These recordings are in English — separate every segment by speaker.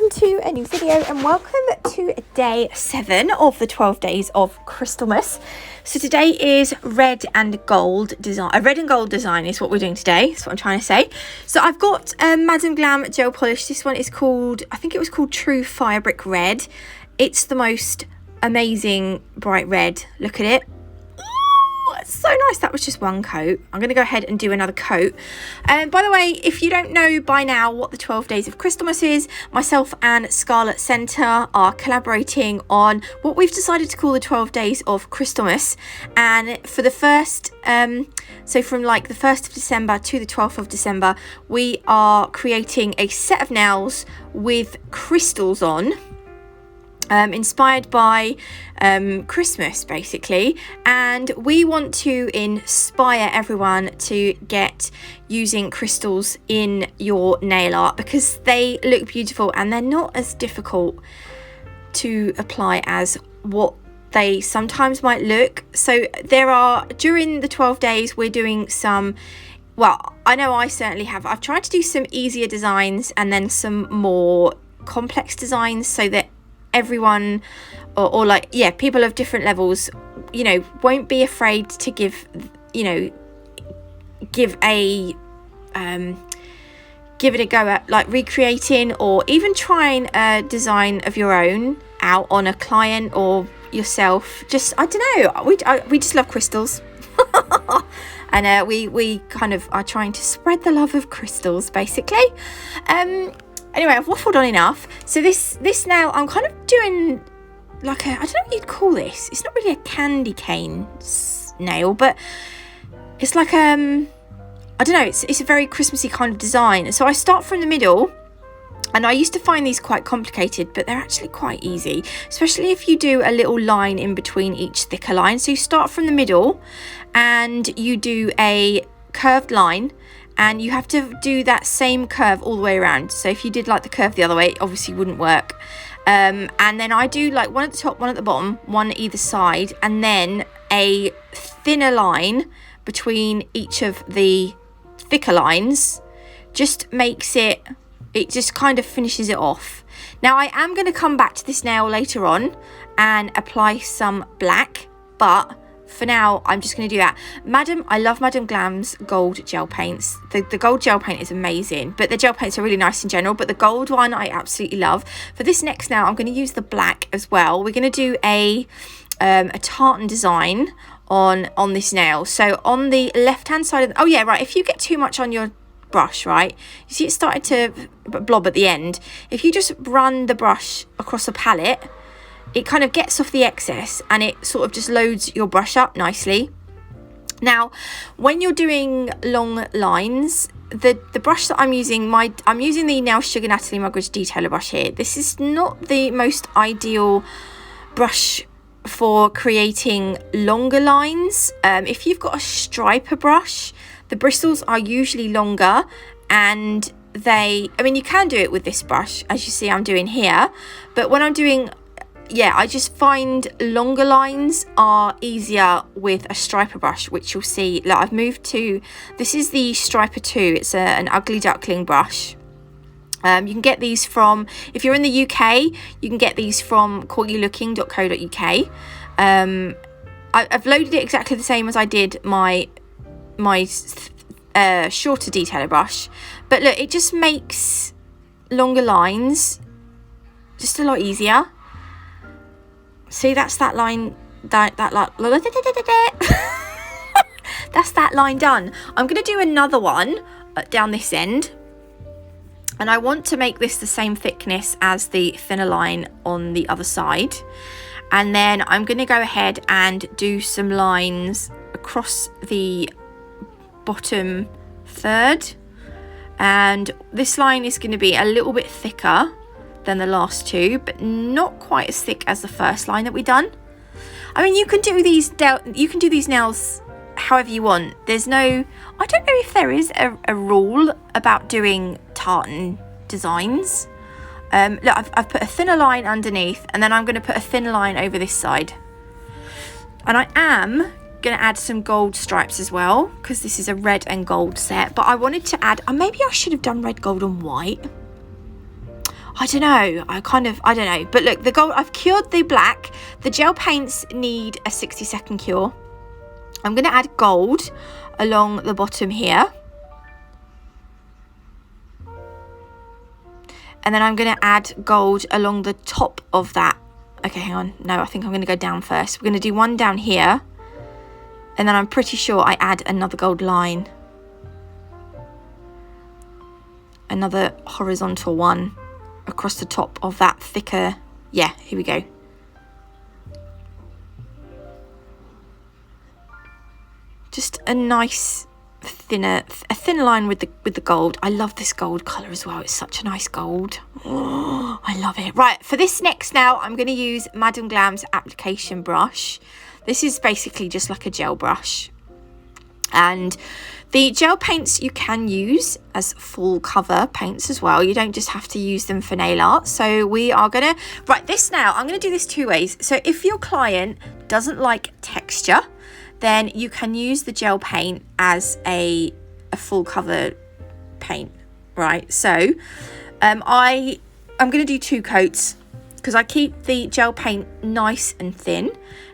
Speaker 1: to a new video and welcome to day 7 of the 12 days of Crystalmas. So today is red and gold design. A red and gold design is what we're doing today. That's what I'm trying to say. So I've got Madam Glam gel polish. This one is called, I think it was called True Fire Brick Red. It's the most amazing bright red. Look at it. It's so nice. That was just one coat. I'm going to go ahead and do another coat. By the way, if you don't know by now what the 12 days of Crystalmas is, myself and Scarlet Centre are collaborating on what we've decided to call the 12 days of Crystalmas. And for the first, so from like the 1st of December to the 12th of December, we are creating a set of nails with crystals on. Inspired by Christmas basically, and we want to inspire everyone to get using crystals in your nail art because they look beautiful and they're not as difficult to apply as what they sometimes might look. So there are, during the 12 days we're doing some, well, I know I certainly have, I've tried to do some easier designs and then some more complex designs so that everyone or like, yeah, people of different levels, you know, won't be afraid to give it a go at like recreating or even trying a design of your own out on a client or yourself. Just, I don't know, we just love crystals. And we kind of are trying to spread the love of crystals basically. Anyway, I've waffled on enough. So this nail, I'm kind of doing like a, I don't know what you'd call this. It's not really a candy cane nail, but it's like, I don't know, it's a very Christmassy kind of design. So I start from the middle, and I used to find these quite complicated, but they're actually quite easy, especially if you do a little line in between each thicker line. So you start from the middle and you do a curved line, and you have to do that same curve all the way around. So if you did like the curve the other way, it obviously wouldn't work. And then I do like one at the top, one at the bottom, one either side, and then a thinner line between each of the thicker lines. Just makes it just kind of finishes it off. Now I am going to come back to this nail later on and apply some black, but for now, I'm just going to do that. I love Madam Glam's gold gel paints. The gold gel paint is amazing, but the gel paints are really nice in general, but the gold one I absolutely love. For this next nail, I'm going to use the black as well. We're going to do a tartan design on this nail. So on the left-hand side of oh yeah, right, if you get too much on your brush, right, you see it started to blob at the end. If you just run the brush across the palette, it kind of gets off the excess and it sort of just loads your brush up nicely. Now, when you're doing long lines, the brush that I'm using, I'm using the Nail Sugar Natalie Mugridge detailer brush here. This is not the most ideal brush for creating longer lines. If you've got a striper brush, the bristles are usually longer, and I mean, you can do it with this brush, as you see I'm doing here, but when I'm doing, yeah, I just find longer lines are easier with a striper brush, which you'll see. Like I've moved to, this is the Striper 2. It's an ugly duckling brush. You can get these from, if you're in the UK, you can get these from corgylooking.co.uk. I've loaded it exactly the same as I did my shorter detailer brush. But look, it just makes longer lines just a lot easier. See, that's that line, that's that line done. I'm going to do another one down this end, and I want to make this the same thickness as the thinner line on the other side. And then I'm going to go ahead and do some lines across the bottom third, and this line is going to be a little bit thicker than the last two, but not quite as thick as the first line that we done. I mean, you can do these nails however you want. There's no, I don't know if there is a rule about doing tartan designs. Look, I've put a thinner line underneath, and then I'm going to put a thinner line over this side, and I am going to add some gold stripes as well, because this is a red and gold set. But I wanted to add, maybe I should have done red, gold and white. I don't know. I don't know. But look, the gold, I've cured the black. The gel paints need a 60-second cure. I'm going to add gold along the bottom here. And then I'm going to add gold along the top of that. Okay, hang on. No, I think I'm going to go down first. We're going to do one down here. And then I'm pretty sure I add another gold line. Another horizontal one across the top of that thicker. Yeah, here we go. Just a nice a thin line with the gold. I love this gold colour as well. It's such a nice gold. Oh, I love it. Right, for this next now, I'm going to use Madame Glam's application brush. This is basically just like a gel brush. And the gel paints you can use as full cover paints as well. You don't just have to use them for nail art. So we are going to, right, this now, I'm going to do this two ways. So if your client doesn't like texture, then you can use the gel paint as a full cover paint, right? So I'm going to do 2 coats because I keep the gel paint nice and thin.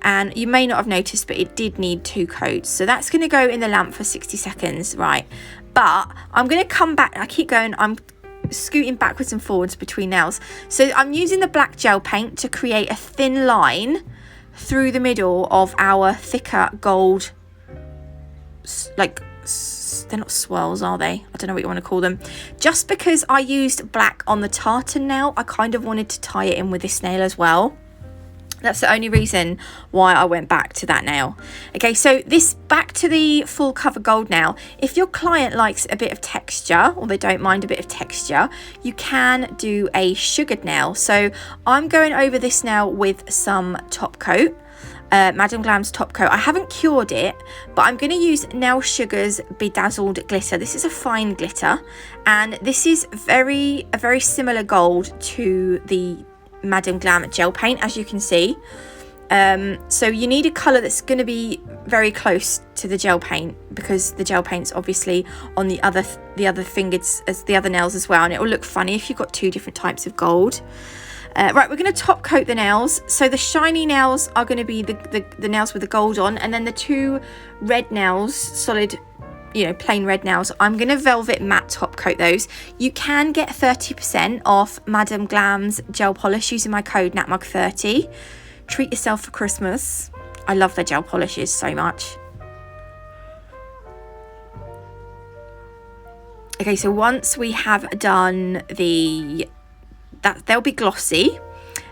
Speaker 1: And you may not have noticed, but it did need 2 coats. So that's going to go in the lamp for 60 seconds, right? But I'm going to come back. I keep going. I'm scooting backwards and forwards between nails. So I'm using the black gel paint to create a thin line through the middle of our thicker gold, like, they're not swirls, are they? I don't know what you want to call them. Just because I used black on the tartan nail, I kind of wanted to tie it in with this nail as well. That's the only reason why I went back to that nail. Okay, so this back to the full cover gold now. If your client likes a bit of texture, or they don't mind a bit of texture, you can do a sugared nail. So I'm going over this now with some top coat, Madame Glam's top coat. I haven't cured it, but I'm going to use Nail Sugar's Bedazzled Glitter. This is a fine glitter, and this is a very similar gold to the Madame Glam gel paint, as you can see. So you need a colour that's going to be very close to the gel paint, because the gel paint's obviously on the other fingers as the other nails as well, and it will look funny if you've got 2 different types of gold. Right, we're going to top coat the nails. So the shiny nails are going to be the nails with the gold on, and then the 2 red nails, solid, plain red nails, I'm going to velvet matte top coat those. You can get 30% off Madame Glam's gel polish using my code NATMUG30. Treat yourself for Christmas. I love their gel polishes so much. Okay, so once we have done they'll be glossy.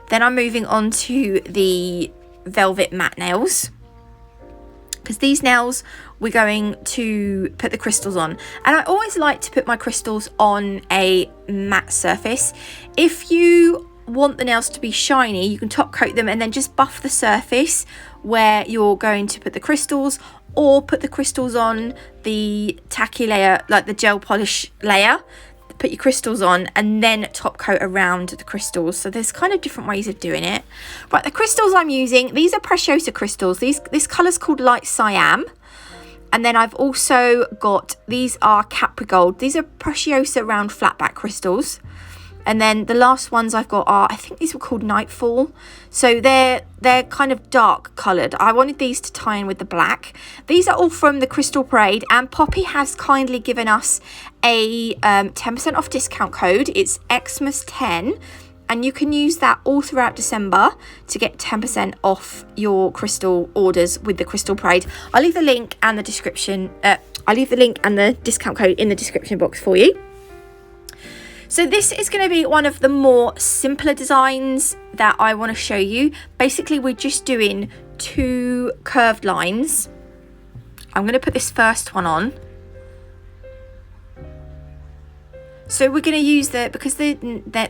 Speaker 1: Then I'm moving on to the velvet matte nails, because these nails we're going to put the crystals on, and I always like to put my crystals on a matte surface. If you want the nails to be shiny, you can top coat them and then just buff the surface where you're going to put the crystals, or put the crystals on the tacky layer, like the gel polish layer. Put your crystals on and then top coat around the crystals. So there's kind of different ways of doing it. Right, the crystals I'm using, these are Preciosa crystals. This colour's called Light Siam. And then I've also got, these are Capri Gold. These are Preciosa round flatback crystals. And then the last ones I've got are, I think these were called Nightfall. So they're kind of dark coloured. I wanted these to tie in with the black. These are all from the Crystal Parade, and Poppy has kindly given us a 10% off discount code. It's Xmas10, and you can use that all throughout December to get 10% off your crystal orders with the Crystal Parade. I'll leave the link and the description. I'll leave the link and the discount code in the description box for you. So this is going to be one of the more simpler designs that I want to show you. Basically, we're just doing 2 curved lines. I'm going to put this first one on. So we're going to use because the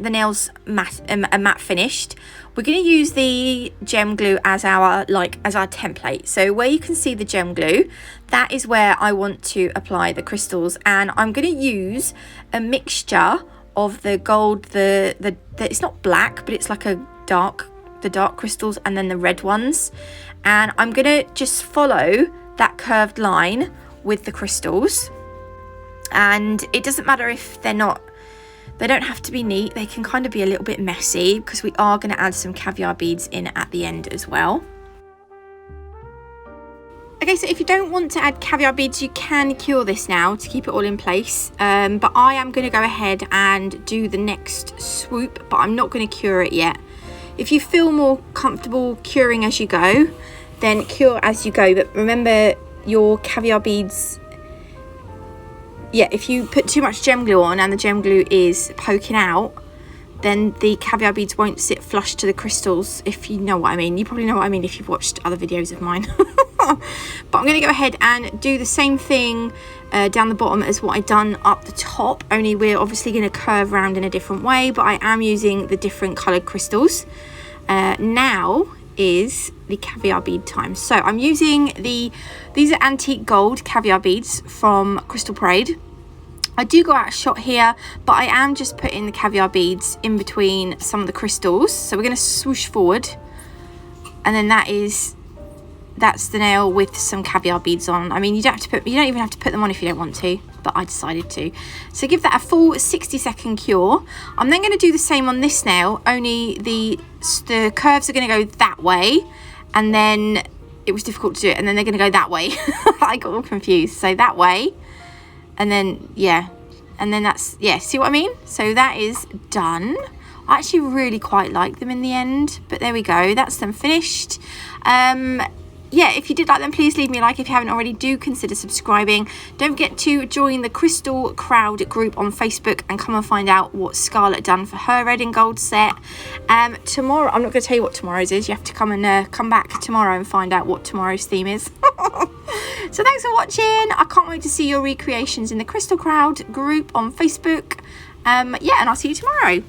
Speaker 1: nails are matte finished, we're going to use the gem glue as our template. So where you can see the gem glue, that is where I want to apply the crystals, and I'm going to use a mixture of the gold, it's not black, but it's like the dark crystals, and then the red ones. And I'm gonna just follow that curved line with the crystals. And it doesn't matter if they're They don't have to be neat, they can kind of be a little bit messy because we are going to add some caviar beads in at the end as well. Okay, so if you don't want to add caviar beads, you can cure this now to keep it all in place. But I am going to go ahead and do the next swoop, but I'm not going to cure it yet. If you feel more comfortable curing as you go, then cure as you go. But remember, your caviar beads, yeah, if you put too much gem glue on and the gem glue is poking out, then the caviar beads won't sit flush to the crystals, if you know what I mean. You probably know what I mean if you've watched other videos of mine. But I'm going to go ahead and do the same thing down the bottom as what I've done up the top, only we're obviously going to curve around in a different way, but I am using the different coloured crystals. Now is the caviar bead time. So I'm using these are antique gold caviar beads from Crystal Parade. I do go out a shot here, but I am just putting the caviar beads in between some of the crystals. So we're going to swoosh forward, and then that's the nail with some caviar beads on. I mean, you don't even have to put them on if you don't want to, but I decided to. So give that a full 60-second cure. I'm then going to do the same on this nail, only the curves are going to go that way, and then it was difficult to do it, and then they're going to go that way. I got all confused. So that way, and then yeah, and then that's, yeah, see what I mean? So that is done. I actually really quite like them in the end, but there we go, that's them finished. Yeah, if you did like them, please leave me a like. If you haven't already, do consider subscribing. Don't forget to join the Crystal Crowd group on Facebook and come and find out what Scarlett done for her red and gold set. Tomorrow, I'm not going to tell you what tomorrow's is. You have to come back tomorrow and find out what tomorrow's theme is. So thanks for watching. I can't wait to see your recreations in the Crystal Crowd group on Facebook. Yeah, and I'll see you tomorrow.